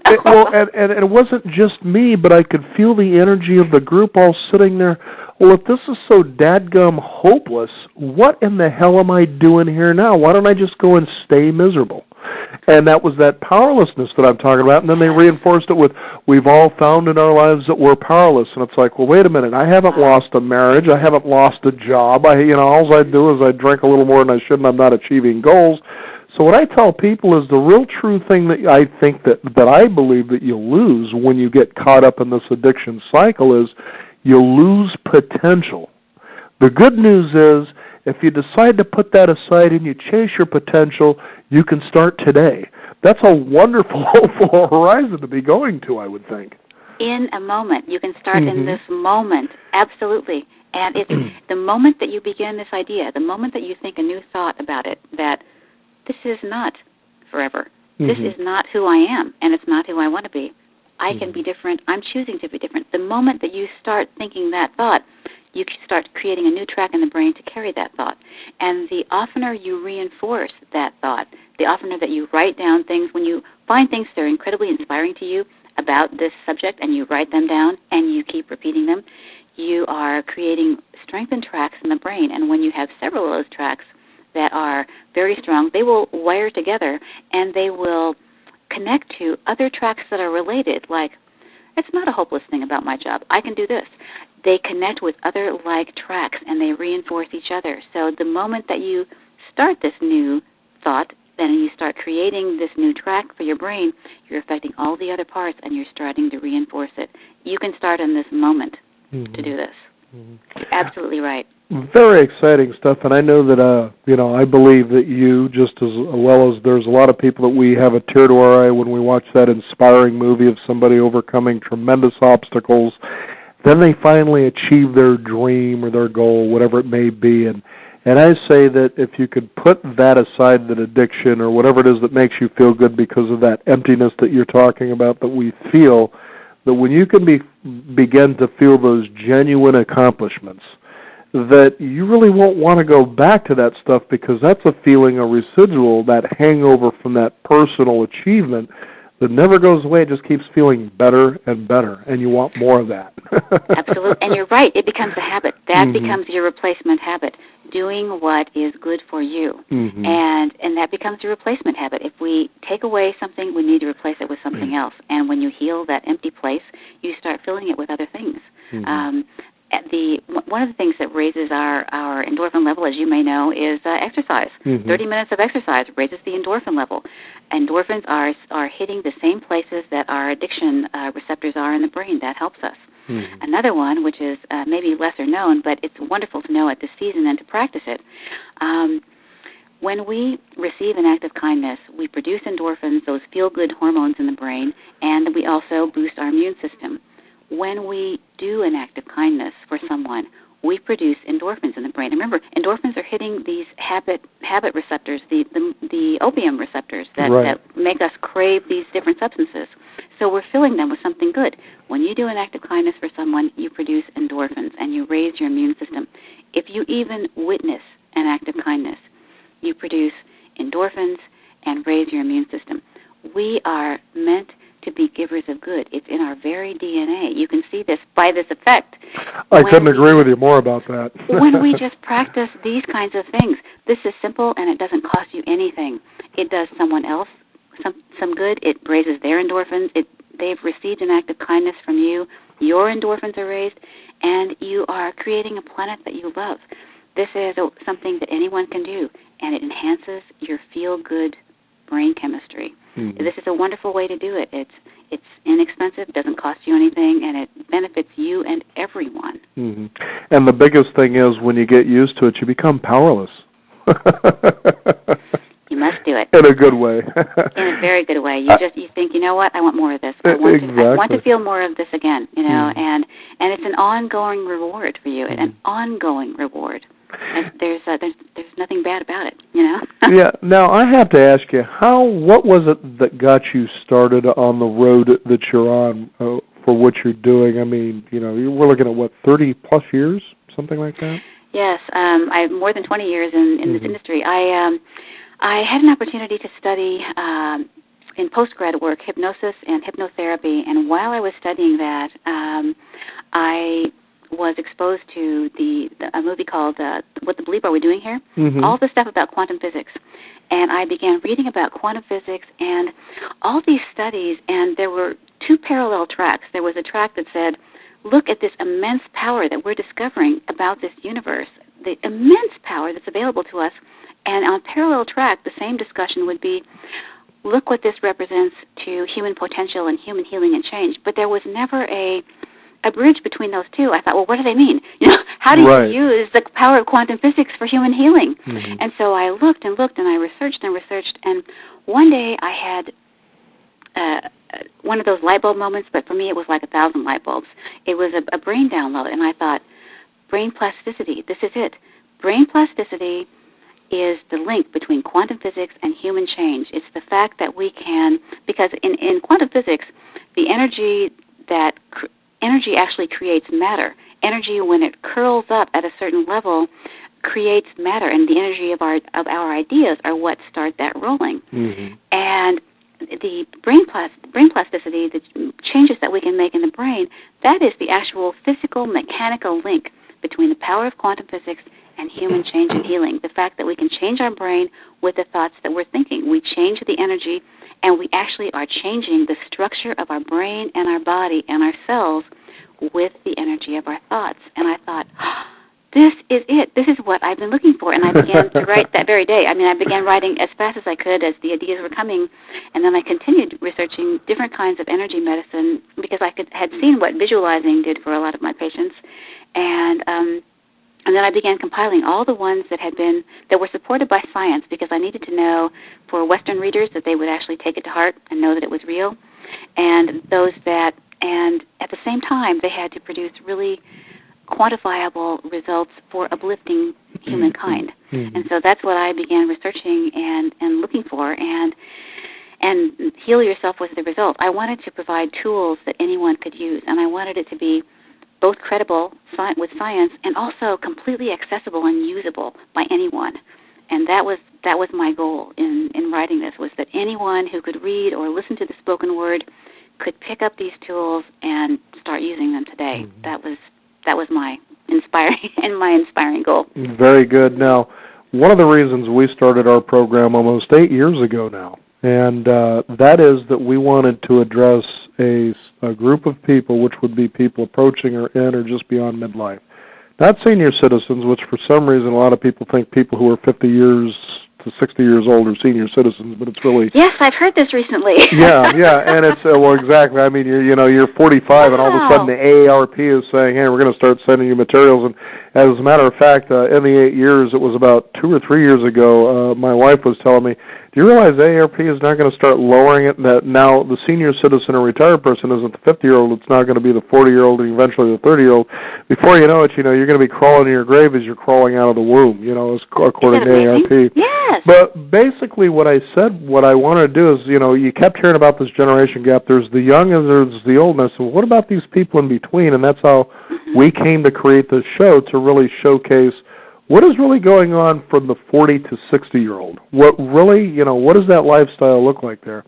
And it wasn't just me, but I could feel the energy of the group all sitting there. Well, if this is so dadgum hopeless, what in the hell am I doing here now? Why don't I just go and stay miserable? And that was that powerlessness that I'm talking about. And then they reinforced it with, we've all found in our lives that we're powerless. And it's like, well, wait a minute. I haven't lost a marriage. I haven't lost a job. All I do is I drink a little more than I should, and I'm not achieving goals. So what I tell people is the real true thing that I think that I believe that you lose when you get caught up in this addiction cycle is you lose potential. The good news is if you decide to put that aside and you chase your potential, you can start today. That's a wonderful, hopeful horizon to be going to, I would think. In a moment. You can start in this moment, absolutely. And it's the moment that you begin this idea, the moment that you think a new thought about it, that this is not forever. This is not who I am, and it's not who I want to be. I can be different. I'm choosing to be different. The moment that you start thinking that thought, you start creating a new track in the brain to carry that thought. And the oftener you reinforce that thought, the oftener that you write down things, when you find things that are incredibly inspiring to you about this subject and you write them down and you keep repeating them, you are creating strengthened tracks in the brain. And when you have several of those tracks that are very strong, they will wire together and they will connect to other tracks that are related, like, it's not a hopeless thing about my job. I can do this. They connect with other like tracks and they reinforce each other. So the moment that you start this new thought, then you start creating this new track for your brain, you're affecting all the other parts and you're starting to reinforce it. You can start in this moment to do this. Absolutely right. Very exciting stuff, and I know that, I believe that you, just as well as there's a lot of people that we have a tear to our eye when we watch that inspiring movie of somebody overcoming tremendous obstacles, then they finally achieve their dream or their goal, whatever it may be, and I say that if you could put that aside, that addiction or whatever it is that makes you feel good because of that emptiness that you're talking about that we feel, that when you can begin to feel those genuine accomplishments, that you really won't want to go back to that stuff because that's a feeling, a residual, that hangover from that personal achievement that never goes away. It just keeps feeling better and better, and you want more of that. Absolutely, and you're right. It becomes a habit. That becomes your replacement habit, doing what is good for you, and that becomes your replacement habit. If we take away something, we need to replace it with something else, and when you heal that empty place, you start filling it with other things. One of the things that raises our endorphin level, as you may know, is exercise. 30 minutes of exercise raises the endorphin level. Endorphins are hitting the same places that our addiction receptors are in the brain. That helps us. Another one, which is maybe lesser known, but it's wonderful to know at this season and to practice it. When we receive an act of kindness, we produce endorphins, those feel-good hormones in the brain, and we also boost our immune system. When we do an act of kindness for someone, we produce endorphins in the brain. Remember, endorphins are hitting these habit receptors, the opium receptors that make us crave these different substances. So we're filling them with something good. When you do an act of kindness for someone, you produce endorphins and you raise your immune system. If you even witness an act of kindness, you produce endorphins and raise your immune system. We are meant to be givers of good. It's in our very DNA. You can see this by this effect. I couldn't agree with you more about that. When we just practice these kinds of things, this is simple and it doesn't cost you anything. It does someone else some good. It raises their endorphins. They've received an act of kindness from you. Your endorphins are raised, and you are creating a planet that you love. This is something that anyone can do, and it enhances your feel-good brain chemistry. This is a wonderful way to do it. It's inexpensive, doesn't cost you anything, and it benefits you and everyone. And the biggest thing is when you get used to it, you become powerless. You must do it. In a good way. In a very good way. You think, you know what, I want more of this. I want to feel more of this again, and it's an ongoing reward for you, an ongoing reward. There's nothing bad about it, Yeah. Now I have to ask you, what was it that got you started on the road that you're on for what you're doing? I mean, we're looking at 30 plus years, something like that. Yes, I have more than 20 years in this industry. I had an opportunity to study in postgrad work hypnosis and hypnotherapy, and while I was studying that, I was exposed to a movie called What the Bleep Are We Doing Here? All the stuff about quantum physics. And I began reading about quantum physics and all these studies, and there were two parallel tracks. There was a track that said, look at this immense power that we're discovering about this universe, the immense power that's available to us. And on parallel track, the same discussion would be, look what this represents to human potential and human healing and change. But there was never a bridge between those two. I thought, well, what do they mean? How do you use the power of quantum physics for human healing? And so I looked and I researched, and one day I had one of those light bulb moments, but for me it was like 1,000 light bulbs. It was a brain download, and I thought, brain plasticity, this is it. Brain plasticity is the link between quantum physics and human change. It's the fact that we can, because in quantum physics, the energy actually creates matter. Energy, when it curls up at a certain level, creates matter, and the energy of our ideas are what start that rolling. Mm-hmm. And the brain plasticity, the changes that we can make in the brain, that is the actual physical, mechanical link between the power of quantum physics and human change and healing. The fact that we can change our brain with the thoughts that we're thinking. We change the energy, and we actually are changing the structure of our brain and our body and our cells with the energy of our thoughts. And I thought, this is it. This is what I've been looking for. And I began to write that very day. I mean, I began writing as fast as I could as the ideas were coming, and then I continued researching different kinds of energy medicine because I had seen what visualizing did for a lot of my patients. And then I began compiling all the ones that were supported by science, because I needed to know for Western readers that they would actually take it to heart and know that it was real, and at the same time they had to produce really quantifiable results for uplifting humankind. Mm-hmm. And so that's what I began researching and looking for, and Heal Yourself was the result. I wanted to provide tools that anyone could use, and I wanted it to be both credible with science and also completely accessible and usable by anyone. And that was my goal in writing this, was that anyone who could read or listen to the spoken word could pick up these tools and start using them today. Mm-hmm. That was my inspiring goal. Very good. Now, one of the reasons we started our program almost 8 years ago now, and that is that we wanted to address a group of people, which would be people approaching or in or just beyond midlife. Not senior citizens, which for some reason a lot of people think people who are 50 years to 60 years old are senior citizens, but it's really... Yes, I've heard this recently. yeah, and it's, well, exactly. I mean, you're 45, and all of a sudden the AARP is saying, hey, we're going to start sending you materials. And as a matter of fact, in the 8 years, it was about 2 or 3 years ago, my wife was telling me, do you realize AARP is not going to start lowering it, and that now the senior citizen or retired person isn't the 50-year-old, it's now going to be the 40-year-old and eventually the 30-year-old. Before you know it, you're going to be crawling in your grave as you're crawling out of the womb, according to AARP. Yes. But basically what I said, what I wanted to do is, you kept hearing about this generation gap. There's the young and there's the old. And I said, well, what about these people in between? And that's how we came to create this show, to really showcase what is really going on from the 40 to 60-year-old. What really, what does that lifestyle look like there?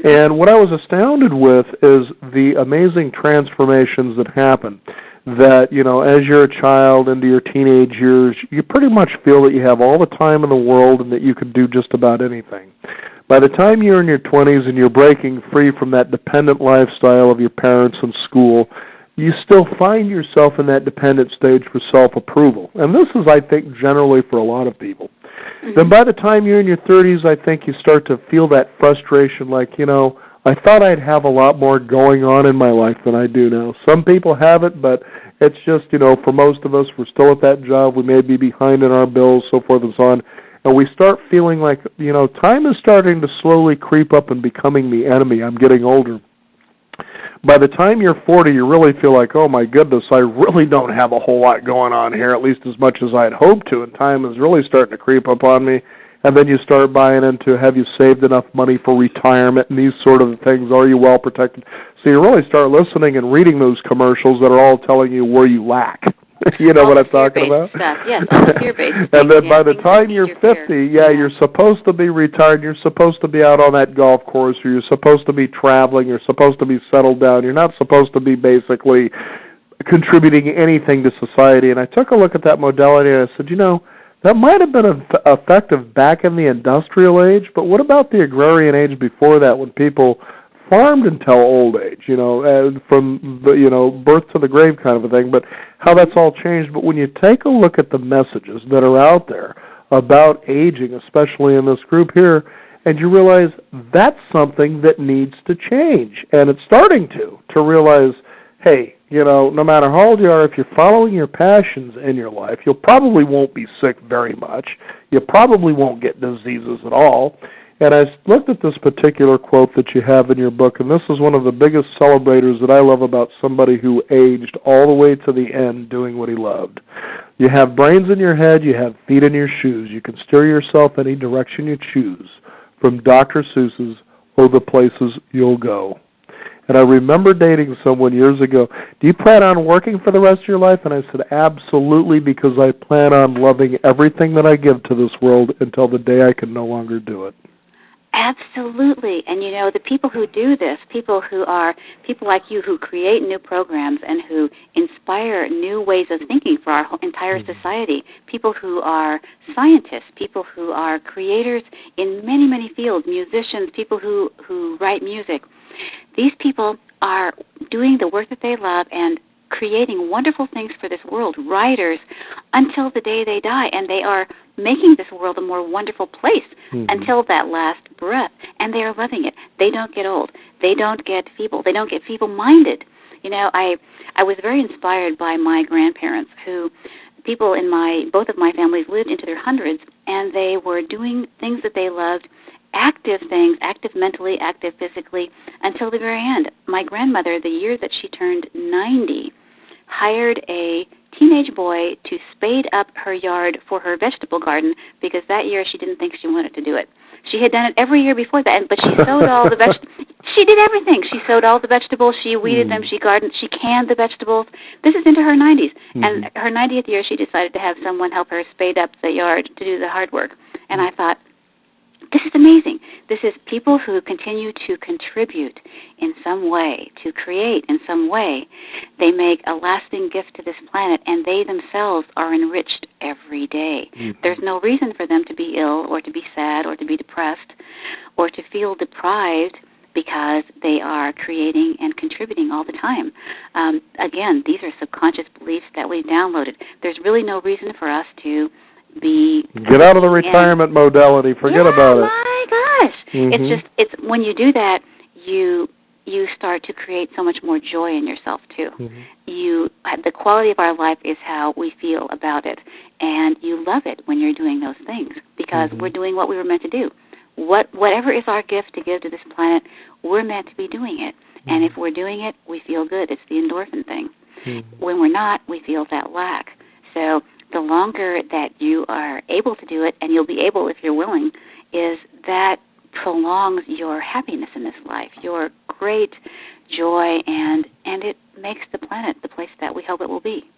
And what I was astounded with is the amazing transformations that happen. That, as you're a child into your teenage years, you pretty much feel that you have all the time in the world and that you can do just about anything. By the time you're in your 20s and you're breaking free from that dependent lifestyle of your parents and school, you still find yourself in that dependent stage for self-approval. And this is, I think, generally for a lot of people. Mm-hmm. Then by the time you're in your 30s, I think you start to feel that frustration, like, I thought I'd have a lot more going on in my life than I do now. Some people have it, but it's just, for most of us, we're still at that job. We may be behind in our bills, so forth and so on. And we start feeling like, time is starting to slowly creep up and becoming the enemy. I'm getting older. By the time you're 40, you really feel like, oh, my goodness, I really don't have a whole lot going on here, at least as much as I'd hoped to, and time is really starting to creep up on me. And then you start buying into, have you saved enough money for retirement and these sort of things? Are you well protected? So you really start listening and reading those commercials that are all telling you where you lack. You know what I'm talking about? Stuff. Yes, all the fear-based and then by the time you're 50, you're supposed to be retired, you're supposed to be out on that golf course, or you're supposed to be traveling, you're supposed to be settled down, you're not supposed to be basically contributing anything to society. And I took a look at that modality and I said, that might have been effective back in the industrial age, but what about the agrarian age before that, when people farmed until old age, from the, birth to the grave kind of a thing, but how that's all changed. But when you take a look at the messages that are out there about aging, especially in this group here, and you realize that's something that needs to change, and it's starting to realize, hey, no matter how old you are, if you're following your passions in your life, you probably won't be sick very much. You probably won't get diseases at all. And I looked at this particular quote that you have in your book, and this is one of the biggest celebrators that I love about somebody who aged all the way to the end doing what he loved. You have brains in your head, you have feet in your shoes. You can steer yourself any direction you choose, from Dr. Seuss's or the places you'll go. And I remember dating someone years ago, do you plan on working for the rest of your life? And I said, absolutely, because I plan on loving everything that I give to this world until the day I can no longer do it. Absolutely. And, you know, the people who do this, people like you who create new programs and who inspire new ways of thinking for our entire society, people who are scientists, people who are creators in many, many fields, musicians, people who write music, these people are doing the work that they love and creating wonderful things for this world, writers, until the day they die, and they are making this world a more wonderful place until that last breath, and they are loving it. They don't get old. They don't get feeble. They don't get feeble-minded. You know, I was very inspired by my grandparents, who people in both of my families lived into their hundreds, and they were doing things that they loved, active things, active mentally, active physically, until the very end. My grandmother, the year that she turned 90, hired a teenage boy to spade up her yard for her vegetable garden because that year she didn't think she wanted to do it. She had done it every year before that, but she sowed all the vegetables. She did everything. She sowed all the vegetables. She weeded them. She gardened. She canned the vegetables. This is into her 90s. And her 90th year, she decided to have someone help her spade up the yard to do the hard work. And I thought, this is amazing. This is people who continue to contribute in some way, to create in some way. They make a lasting gift to this planet, and they themselves are enriched every day. There's no reason for them to be ill or to be sad or to be depressed or to feel deprived because they are creating and contributing all the time. Again, these are subconscious beliefs that we've downloaded. There's really no reason for us to get out of the retirement modality. Forget about it. My gosh. It's when you do that, you start to create so much more joy in yourself too. The quality of our life is how we feel about it, and you love it when you're doing those things because we're doing what we were meant to do. Whatever is our gift to give to this planet, we're meant to be doing it. And if we're doing it, we feel good. It's the endorphin thing. When we're not, we feel that lack. So the longer that you are able to do it, and you'll be able if you're willing, is that prolongs your happiness in this life, your great joy, and it makes the planet the place that we hope it will be.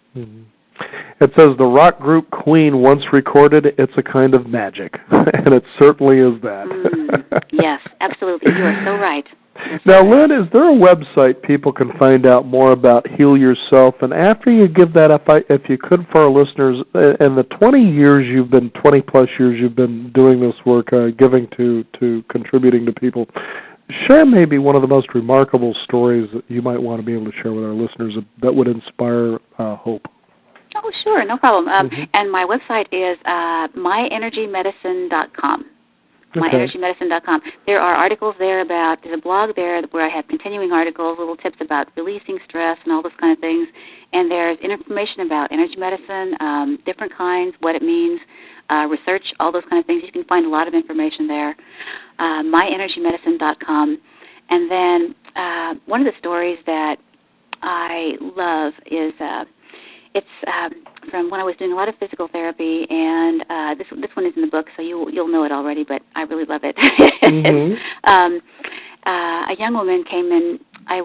It says the rock group Queen once recorded, it's a kind of magic, and it certainly is that. Yes, absolutely. You are so right. Now, Lynne, is there a website people can find out more about Heal Yourself? And after you give that up, if you could, for our listeners, in the 20-plus years you've been doing this work, giving to contributing to people, share maybe one of the most remarkable stories that you might want to be able to share with our listeners that would inspire hope. Oh, sure, no problem. And my website is myenergymedicine.com. myenergymedicine.com. There are articles there there's a blog there where I have continuing articles, little tips about releasing stress and all those kind of things. And there's information about energy medicine, different kinds, what it means, research, all those kind of things. You can find a lot of information there. myenergymedicine.com. And then one of the stories that I love is it's from when I was doing a lot of physical therapy, and this one is in the book, so you'll know it already, but I really love it. A young woman came in. I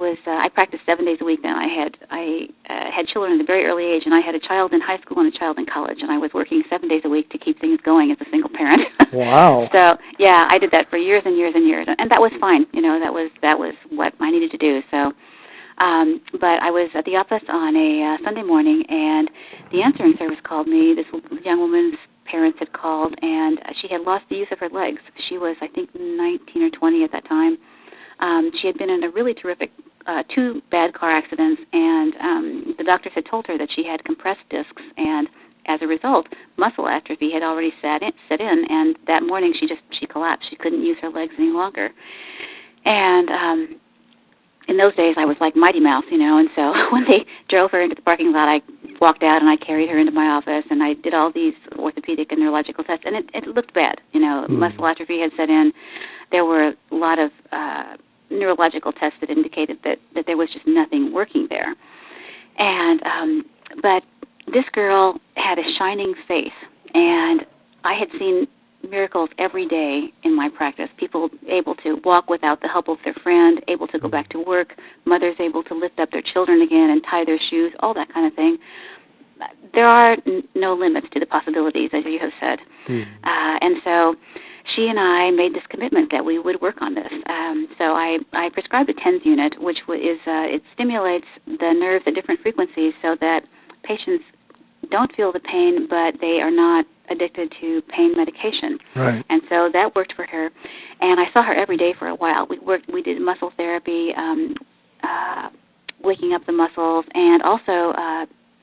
practiced 7 days a week then. I had children at a very early age, and I had a child in high school and a child in college, and I was working 7 days a week to keep things going as a single parent. Wow. So yeah, I did that for years and years and years, and that was fine. You know, that was what I needed to do. So. But I was at the office on a Sunday morning, and the answering service called me. This young woman's parents had called, and she had lost the use of her legs. She was, I think, 19 or 20 at that time. She had been in a really terrific 2 bad car accidents, and the doctors had told her that she had compressed discs, and as a result, muscle atrophy had already set in, and that morning she collapsed. She couldn't use her legs any longer. And in those days, I was like Mighty Mouse, you know, and so when they drove her into the parking lot, I walked out, and I carried her into my office, and I did all these orthopedic and neurological tests, and it looked bad. Muscle atrophy had set in. There were a lot of neurological tests that indicated that there was just nothing working there. And but this girl had a shining face, and I had seen miracles every day in my practice. People able to walk without the help of their friend, able to go back to work, mothers able to lift up their children again and tie their shoes, all that kind of thing. There are no limits to the possibilities, as you have said. And so she and I made this commitment that we would work on this. So I prescribed a TENS unit, which it stimulates the nerves at different frequencies so that patients don't feel the pain, but they are not addicted to pain medication. Right. And so that worked for her. And I saw her every day for a while. We did muscle therapy, waking up the muscles, and also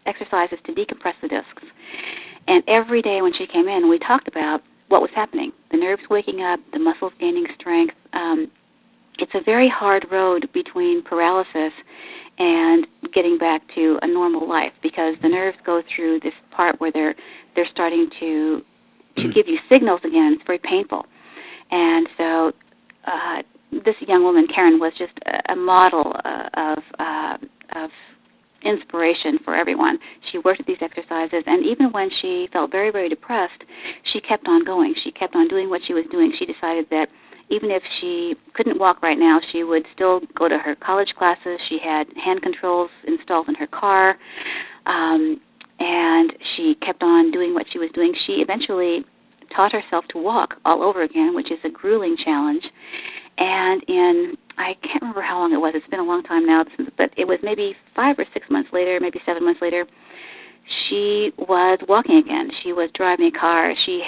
exercises to decompress the discs. And every day when she came in, we talked about what was happening. The nerves waking up, the muscles gaining strength. It's a very hard road between paralysis and getting back to a normal life, because the nerves go through this part where they're starting to give you signals again. It's very painful. And so this young woman, Karen, was just a model of inspiration for everyone. She worked at these exercises, and even when she felt very, very depressed, she kept on going. She kept on doing what she was doing. She decided that even if she couldn't walk right now, she would still go to her college classes. She had hand controls installed in her car, and she kept on doing what she was doing. She eventually taught herself to walk all over again, which is a grueling challenge. And I can't remember how long it was. It's been a long time now, but it was maybe 5 or 6 months later, maybe 7 months later, she was walking again. She was driving a car. She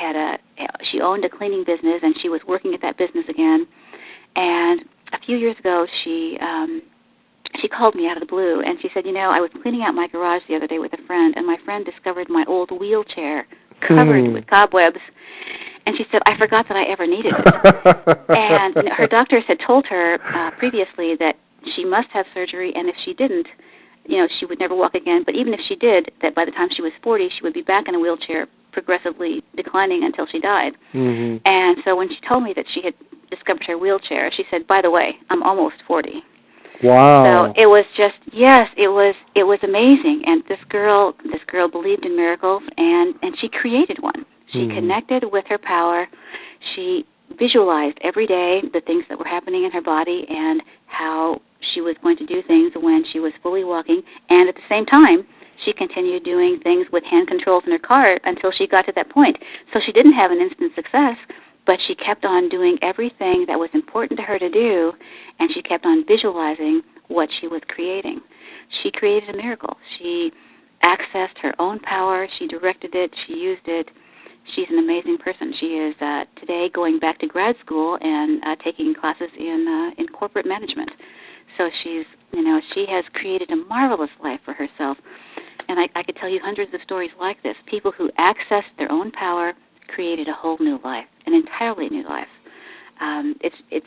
owned a cleaning business, and she was working at that business again. And a few years ago, she called me out of the blue, and she said, I was cleaning out my garage the other day with a friend, and my friend discovered my old wheelchair covered with cobwebs. And she said, I forgot that I ever needed it. And her doctors had told her previously that she must have surgery, and if she didn't, she would never walk again. But even if she did, that by the time she was 40, she would be back in a wheelchair, progressively declining until she died. Mm-hmm. And so when she told me that she had discovered her wheelchair, she said, by the way, I'm almost 40. Wow. So it was just, it was amazing. And this girl believed in miracles, and she created one. She connected with her power. She visualized every day the things that were happening in her body and how she was going to do things when she was fully walking. And at the same time, she continued doing things with hand controls in her car until she got to that point. So she didn't have an instant success, but she kept on doing everything that was important to her to do, and she kept on visualizing what she was creating. She created a miracle. She accessed her own power. She directed it. She used it. She's an amazing person. She is today going back to grad school and taking classes in corporate management. So she has created a marvelous life for herself. And I could tell you hundreds of stories like this. People who accessed their own power created a whole new life, an entirely new life. It's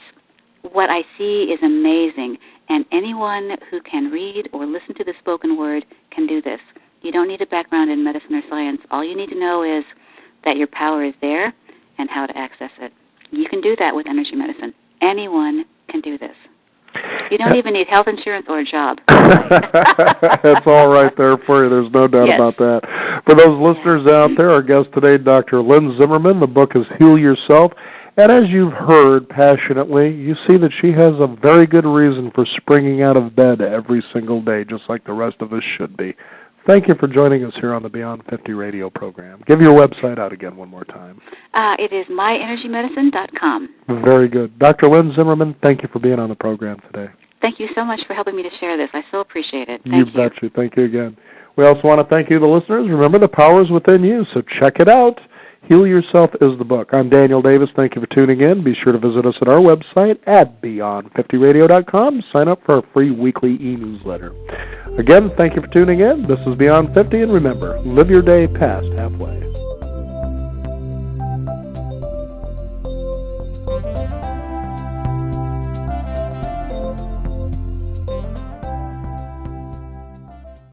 what I see is amazing, and anyone who can read or listen to the spoken word can do this. You don't need a background in medicine or science. All you need to know is that your power is there and how to access it. You can do that with energy medicine. Anyone can do this. You don't even need health insurance or a job. It's all right there for you. There's no doubt about that. For those listeners out there, our guest today, Dr. Lynne Zimmerman. The book is Heal Yourself. And as you've heard passionately, you see that she has a very good reason for springing out of bed every single day, just like the rest of us should be. Thank you for joining us here on the Beyond 50 radio program. Give your website out again one more time. It is myenergymedicine.com. Very good. Dr. Lynne Zimmerman, thank you for being on the program today. Thank you so much for helping me to share this. I so appreciate it. You betcha. Thank you again. We also want to thank you, the listeners. Remember, the power is within you, so check it out. Heal Yourself is the book. I'm Daniel Davis. Thank you for tuning in. Be sure to visit us at our website at beyond50radio.com. Sign up for our free weekly e-newsletter. Again, thank you for tuning in. This is Beyond 50, and remember, live your day past halfway.